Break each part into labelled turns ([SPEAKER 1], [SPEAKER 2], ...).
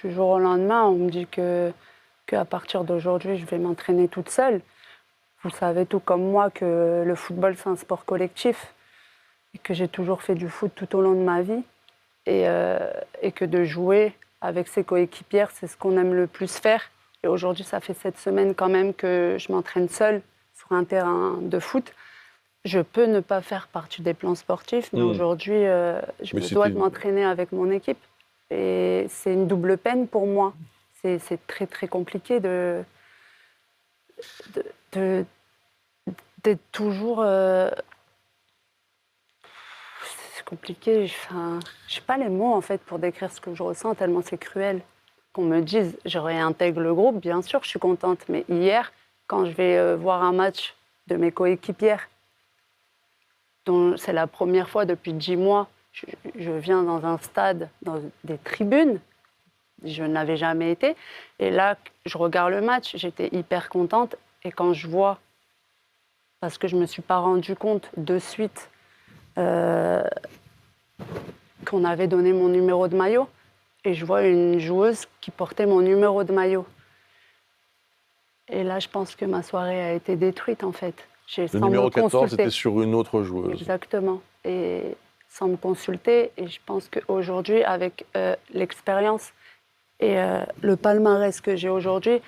[SPEAKER 1] Du jour au lendemain, on me dit qu'à partir d'aujourd'hui, je vais m'entraîner toute seule. Vous savez tout comme moi que le football, c'est un sport collectif et que j'ai toujours fait du foot tout au long de ma vie et que de jouer avec ses coéquipières, c'est ce qu'on aime le plus faire. Et aujourd'hui, ça fait 7 semaines quand même que je m'entraîne seule sur un terrain de foot. Je peux ne pas faire partie des plans sportifs, mais aujourd'hui, je
[SPEAKER 2] Mais
[SPEAKER 1] me dois
[SPEAKER 2] c'était
[SPEAKER 1] de m'entraîner avec mon équipe. Et c'est une double peine pour moi. C'est très, très compliqué de- d'être toujours... c'est compliqué. Enfin, je n'ai pas les mots, en fait, pour décrire ce que je ressens, tellement c'est cruel. Qu'on me dise, je réintègre le groupe, bien sûr, je suis contente. Mais hier, quand je vais voir un match de mes coéquipières, dont c'est la première fois depuis 10 mois, je viens dans un stade, dans des tribunes, je n'avais jamais été. Et là, je regarde le match, j'étais hyper contente. Et quand je vois, parce que je ne me suis pas rendu compte de suite qu'on avait donné mon numéro de maillot, et je vois une joueuse qui portait mon numéro de maillot. Et là, je pense que ma soirée a été détruite, en fait.
[SPEAKER 2] le
[SPEAKER 1] Sans me
[SPEAKER 2] numéro 14
[SPEAKER 1] consulter.
[SPEAKER 2] était sur une autre joueuse.
[SPEAKER 1] Exactement. Et sans me consulter. Et je pense qu'aujourd'hui, avec l'expérience et le palmarès que j'ai aujourd'hui,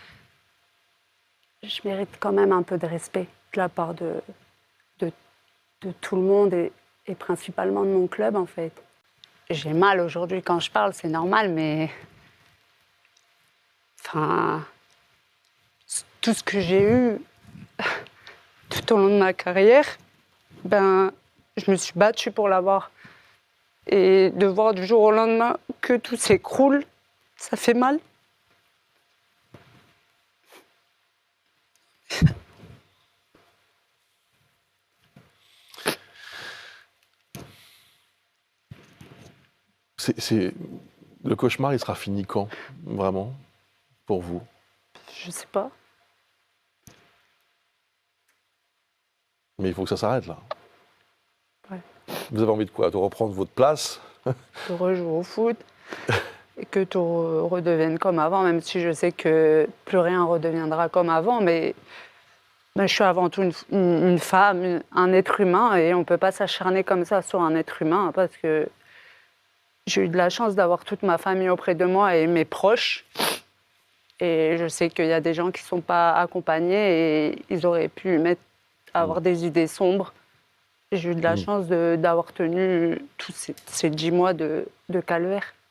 [SPEAKER 1] je mérite quand même un peu de respect de la part de, de tout le monde et principalement de mon club, en fait. J'ai mal aujourd'hui quand je parle, c'est normal, mais... Enfin... Tout ce que j'ai eu tout au long de ma carrière, ben, je me suis battue pour l'avoir. Et de voir du jour au lendemain que tout s'écroule, ça fait mal.
[SPEAKER 2] Le cauchemar, il sera fini quand, vraiment, pour vous?
[SPEAKER 1] Je sais pas.
[SPEAKER 2] Mais il faut que ça s'arrête, là.
[SPEAKER 1] Ouais.
[SPEAKER 2] Vous avez envie de quoi? De reprendre votre place?
[SPEAKER 1] De rejouer au foot et que tout redevienne comme avant, même si je sais que plus rien redeviendra comme avant, mais je suis avant tout une femme, un être humain, et on ne peut pas s'acharner comme ça sur un être humain, parce que j'ai eu de la chance d'avoir toute ma famille auprès de moi et mes proches. Et je sais qu'il y a des gens qui ne sont pas accompagnés et ils auraient pu avoir des idées sombres. J'ai eu de la chance d'avoir tenu tous ces 10 mois de calvaire.